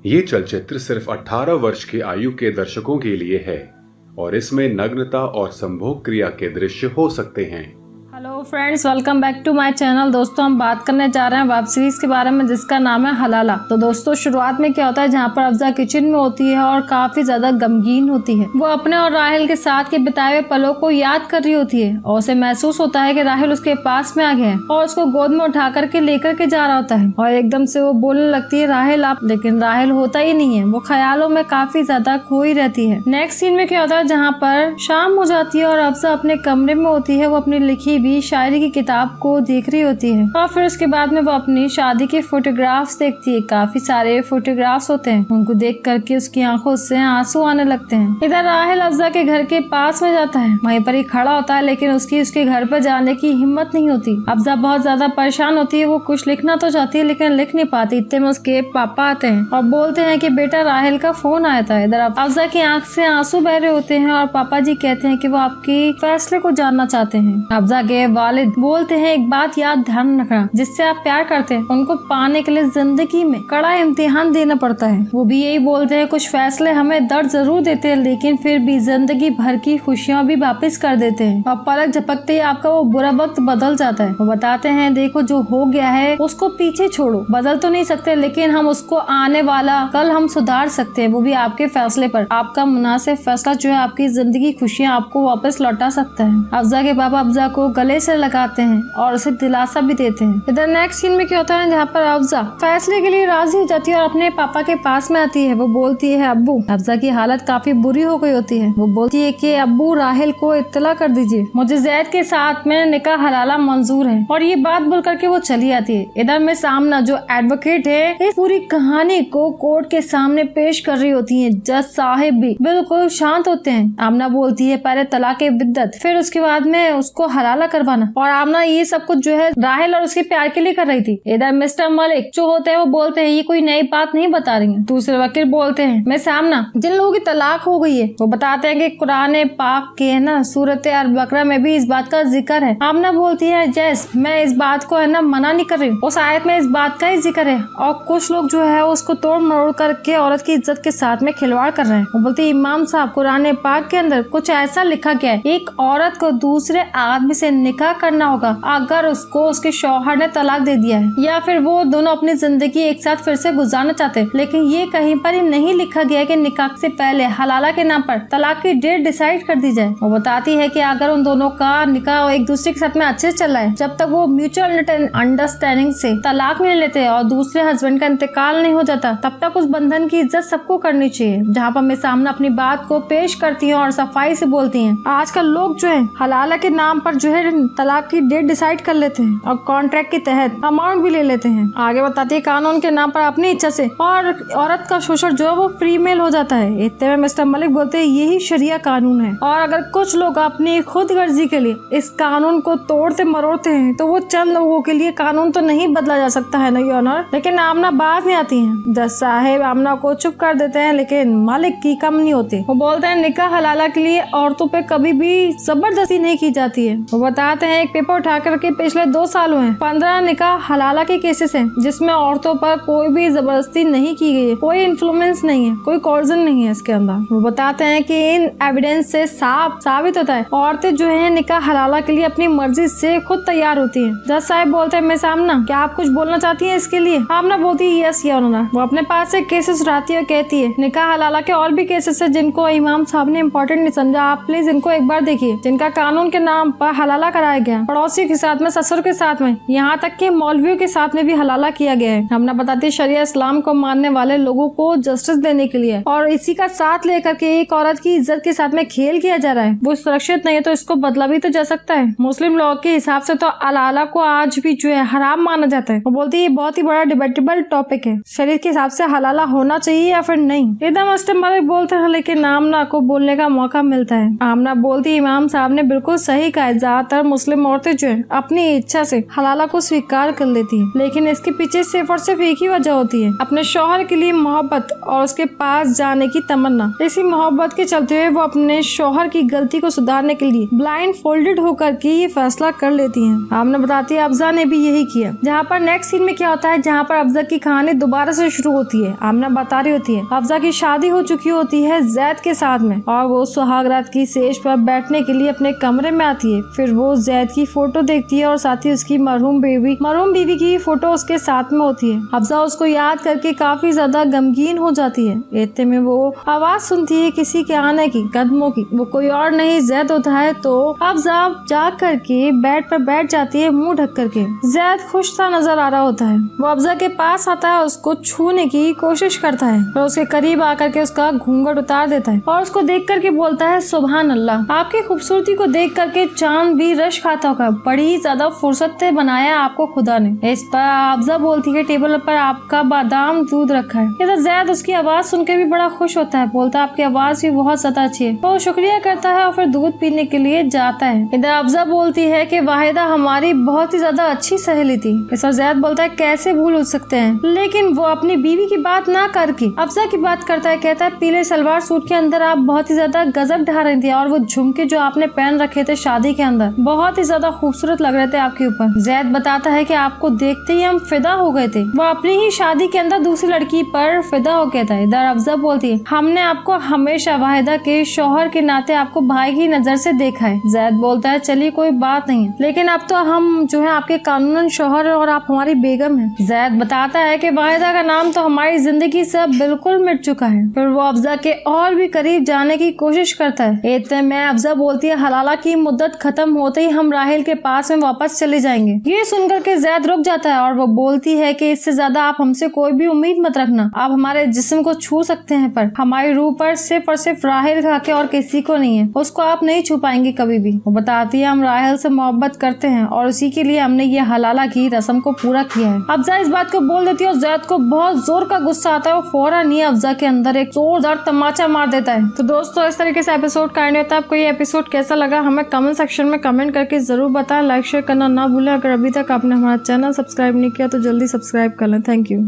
ये चलचित्र सिर्फ 18 वर्ष की आयु के दर्शकों के लिए है और इसमें नग्नता और संभोग क्रिया के दृश्य हो सकते हैं। Hello friends, welcome back to my channel. दोस्तों, हम बात करने जा रहे हैं वेब सीरीज के बारे में जिसका नाम है हलाला। तो दोस्तों, शुरुआत में क्या होता है, जहाँ पर अफजा किचन में होती है और काफी ज्यादा गमगीन होती है। वो अपने और राहिल के साथ के बिताए हुए पलों को याद कर रही होती है और उसे महसूस होता है कि राहिल उसके पास में आ गया है और उसको गोद में उठा करके लेकर के जा रहा होता है। और एकदम से वो बोलने लगती है, राहिल आप, लेकिन राहिल होता ही नहीं है। वो ख्यालों में काफी ज्यादा खोई रहती है। नेक्स्ट सीन में क्या होता है, जहाँ पर शाम हो जाती है और अफजा अपने कमरे में होती है। वो अपनी लिखी भी शायरी की किताब को देख रही होती है और फिर उसके बाद में वो अपनी शादी के फोटोग्राफ्स देखती है। काफी सारे फोटोग्राफ्स होते हैं। उनको देख करके उसकी आंखों से आंसू आने लगते हैं। इधर राहिल अफजा के घर के पास में जाता है, वहीं पर ही खड़ा होता है, लेकिन उसके घर पर जाने की हिम्मत नहीं होती। अफजा बहुत ज्यादा परेशान होती है। वो कुछ लिखना तो चाहती है लेकिन लिख नहीं पाती। इतने में उसके पापा आते हैं और बोलते हैं कि बेटा, राहिल का फोन आया था। इधर अफजा की आंख से आंसू बह रहे होते हैं और पापा जी कहते हैं कि वो आपकी फैसले को जानना चाहते हैं। अफजा के वालिद बोलते हैं, एक बात याद ध्यान रखना, जिससे आप प्यार करते हैं उनको पाने के लिए जिंदगी में कड़ा इम्तिहान देना पड़ता है। वो भी यही बोलते हैं, कुछ फैसले हमें दर्द जरूर देते हैं लेकिन फिर भी जिंदगी भर की खुशियाँ भी वापस कर देते हैं और पलक झपकते ही आपका वो बुरा वक्त बदल जाता है। वो बताते हैं, देखो जो हो गया है उसको पीछे छोड़ो, बदल तो नहीं सकते लेकिन हम उसको आने वाला कल हम सुधार सकते हैं, वो भी आपके फैसले पर। आपका मुनासिब फैसला जो है आपकी जिंदगी खुशियाँ आपको वापस लौटा सकता है। अफजा के पापा अफजा को गले से लगाते हैं और उसे दिलासा भी देते हैं। इधर नेक्स्ट सीन में क्या होता है, जहाँ पर अफजा फैसले के लिए राजी हो जाती है और अपने पापा के पास में आती है। वो बोलती है, अब्बू, अफजा की हालत काफी बुरी हो गई होती है। वो बोलती है कि अब्बू, राहिल को इत्तला कर दीजिए, मुझे जैद के साथ में निकाह हलाला मंजूर है। और ये बात बोल करके वो चली आती है। इधर में सामना जो एडवोकेट है इस पूरी कहानी को कोर्ट के सामने पेश कर रही होती है। जज साहिब भी बिल्कुल शांत होते हैं। आमना बोलती है, पहले तलाक बिद्दत, फिर उसके बाद में उसको हलाला करवाना। और आमना ये सब कुछ जो है राहिल और उसके प्यार के लिए कर रही थी। इधर मिस्टर मलिक जो होते हैं वो बोलते हैं, ये कोई नई बात नहीं बता रही है। दूसरे वकील बोलते हैं, मैं सामना, जिन लोगों की तलाक हो गई है वो बताते हैं कि कुरान पाक के है ना सूरत अल बकरा में भी इस बात का जिक्र है। आमना बोलती है, जैस मैं इस बात को है ना मना नहीं कर रही, उस आयत में इस बात का ही जिक्र है और कुछ लोग जो है उसको तोड़ मरोड़ करके औरत की इज्जत के साथ में खिलवाड़ कर रहे हैं। वो बोलती है, इमाम साहब, कुरान पाक के अंदर कुछ ऐसा लिखा गया है, एक औरत को दूसरे आदमी से निकाह करना होगा अगर उसको उसके शौहर ने तलाक दे दिया है या फिर वो दोनों अपनी जिंदगी एक साथ फिर से गुजारना चाहते हैं। लेकिन ये कहीं पर ही नहीं लिखा गया कि निकाह से पहले हलाला के नाम पर तलाक की डेट डिसाइड कर दी जाए। वो बताती है कि अगर उन दोनों का निकाह एक दूसरे के साथ में अच्छे से चल रहा है, जब तक वो म्यूचुअल अंडरस्टैंडिंग से तलाक नहीं लेते और दूसरे हस्बैंड का इंतकाल नहीं हो जाता, तब तक उस बंधन की इज्जत सबको करनी चाहिए। जहाँ पर मैं सामने अपनी बात को पेश करती हूँ और सफाई से बोलती हैं, आजकल लोग जो है हलाला के नाम पर जो है तलाक की डेट डिसाइड कर लेते हैं और कॉन्ट्रैक्ट के तहत अमाउंट भी ले लेते हैं। आगे बताती है, कानून के नाम पर अपनी इच्छा से और औरत का शोषण जो है वो फ्री मेल हो जाता है। इतने में मिस्टर मलिक बोलते हैं, यही शरिया कानून है और अगर कुछ लोग अपनी खुद गर्जी के लिए इस कानून को तोड़ते मरोड़ते हैं तो वो चंद लोगों के लिए कानून तो नहीं बदला जा सकता है ना योर ऑनर। लेकिन आमना बात नहीं आती है। जज साहिब आमना को चुप कर देते हैं लेकिन मलिक की कम नहीं होती। वो बोलते हैं, निकाह हलाला के लिए औरतों पे कभी भी जबरदस्ती नहीं की जाती है। वो बताते हैं, एक पेपर उठा करके पिछले 2 सालों में 15 निकाह हलाला के केसेस हैं जिसमें औरतों पर कोई भी जबरदस्ती नहीं की गई है, कोई इन्फ्लुएंस नहीं है, कोई कॉर्जन नहीं है इसके अंदर। वो बताते हैं कि इन एविडेंस से साबित होता है औरतें जो है निकाह हलाला के लिए अपनी मर्जी से खुद तैयार होती हैं। जज साहब बोलते हैं, मैं सामना, क्या आप कुछ बोलना चाहती हैं इसके लिए? आमना बोलती है, यस या नो। वो अपने पास से केसेस उठाती है और कहती है, निकाह हलाला के और भी केसेस है जिनको इमाम साहब ने इम्पोर्टेंट नहीं समझा, आप प्लीज इनको एक बार देखिए, जिनका कानून के नाम पर हलाला कराया गया, पड़ोसी के साथ में, ससुर के साथ में, यहाँ तक कि मौलवियों के साथ में भी हलाला किया गया है। हमने बताती है, शरिया इस्लाम को मानने वाले लोगों को जस्टिस देने के लिए और इसी का साथ लेकर के एक औरत की इज्जत के साथ में खेल किया जा रहा है, वो सुरक्षित नहीं है तो इसको बदला भी तो जा सकता है। मुस्लिम लॉ के हिसाब से तो हलाला को आज भी जो है हराम माना जाता है। वो बोलती है, ये बहुत ही बड़ा डिबेटेबल टॉपिक है, शरीयत के हिसाब से हलाला होना चाहिए या फिर नहीं। एकदम मिस्टर मलिक बोलते हैं, लेकिन आमना को बोलने का मौका मिलता है। आमना बोलती है, इमाम साहब ने बिल्कुल सही कहा है, ज्यादातर मुस्लिम औरतें जो है अपनी इच्छा से हलाला को स्वीकार कर लेती है, लेकिन इसके पीछे सिर्फ और सिर्फ एक ही वजह होती है, अपने शौहर के लिए मोहब्बत और उसके पास जाने की तमन्ना। इसी मोहब्बत के चलते हुए वो अपने शौहर की गलती को सुधारने के लिए ब्लाइंड फोल्डेड होकर के ये फैसला कर लेती है। आपने बताती है अफजा ने भी यही किया। जहाँ पर नेक्स्ट सीन में क्या होता है, जहाँ पर अफजा की कहानी दोबारा से शुरू होती है। आमना बता रही होती है अफजा की शादी हो चुकी होती है जैद के साथ में, और वो सुहागरात की सेज पर बैठने के लिए अपने कमरे में आती है। फिर वो जैद की फोटो देखती है और साथ ही उसकी मरहूम बीवी की फोटो उसके साथ में होती है। अफजा उसको याद करके काफी ज्यादा गमगीन हो जाती है। इतने में वो आवाज सुनती है किसी के आने की, कदमों की। वो कोई और नहीं जैद होता है। तो अफजा जाग करके बेड पर बैठ जाती है मुंह ढक करके। जैद खुश सा नजर आ रहा होता है। वो अफजा के पास आता है, उसको छूने की कोशिश करता है और उसके करीब आकर के उसका घूंघट उतार देता है और उसको देख करके बोलता है सुभान अल्लाह, आपकी खूबसूरती को देख करके चांद भी रश खाता होगा, बड़ी ज्यादा फुर्सत से बनाया आपको खुदा ने। इस पर अफजा बोलती है टेबल पर आपका बादाम दूध रखा है। इधर जैद उसकी आवाज सुनकर भी बड़ा खुश होता है, बोलता है आपकी आवाज भी बहुत ज्यादा अच्छी है। वो शुक्रिया करता है और फिर दूध पीने के लिए जाता है। इधर अफजा बोलती है कि वाहिदा हमारी बहुत ही ज्यादा अच्छी सहेली थी। इस पर जैद बोलता है कैसे भूल सकते हैं, लेकिन वो अपनी बीवी की बात ना करके अफजा की बात करता है। कहता है पीले सलवार सूट के अंदर आप बहुत ही ज्यादा गजब ढा रही थी और वो झुमके जो आपने पहन रखे थे शादी के अंदर बहुत ही ज्यादा खूबसूरत लग रहे थे आपके ऊपर। जैद बताता है कि आपको देखते ही हम फिदा हो गए थे। वो अपनी ही शादी के अंदर दूसरी लड़की पर फिदा हो गया था। इधर अफजा बोलती है हमने आपको हमेशा वाहिदा के शौहर के नाते आपको भाई की नजर से देखा है। जैद बोलता है चलिए कोई बात नहीं है, लेकिन अब तो हम जो है आपके कानूनन शौहर और आप हमारी बेगम है। जैद बताता है कि वाहिदा का नाम तो हमारी जिंदगी से बिल्कुल मिट चुका है। फिर वो अफजा के और भी करीब जाने की कोशिश करता है। इतने में अफजा बोलती है हलाला की मुद्दत खत्म होते ही हम राहिल के पास में वापस चले जाएंगे। ये सुनकर के जैद रुक जाता है और वो बोलती है कि इससे ज्यादा आप हमसे कोई भी उम्मीद मत रखना। आप हमारे जिस्म को छू सकते हैं पर हमारी रूह पर सिर्फ और सिर्फ राहिल का हक है और किसी को नहीं है। उसको आप नहीं छू पाएंगे कभी भी। वो बताती है हम राहिल से मोहब्बत करते हैं और उसी के लिए हमने ये हलाला की रस्म को पूरा किया है। अफजा इस बात को बोल देती है और जैद को बहुत जोर का गुस्सा आता है। वो फौरन ही अफजा के अंदर एक जोरदार तमाचा मार देता है। तो दोस्तों इस तरीके से एपिसोड का एंड होता है। आपको ये एपिसोड कैसा लगा हमें कमेंट सेक्शन में कमेंट करके जरूर बताएं। लाइक शेयर करना ना भूलें। अगर अभी तक आपने हमारा चैनल सब्सक्राइब नहीं किया तो जल्दी सब्सक्राइब कर लें। Thank you.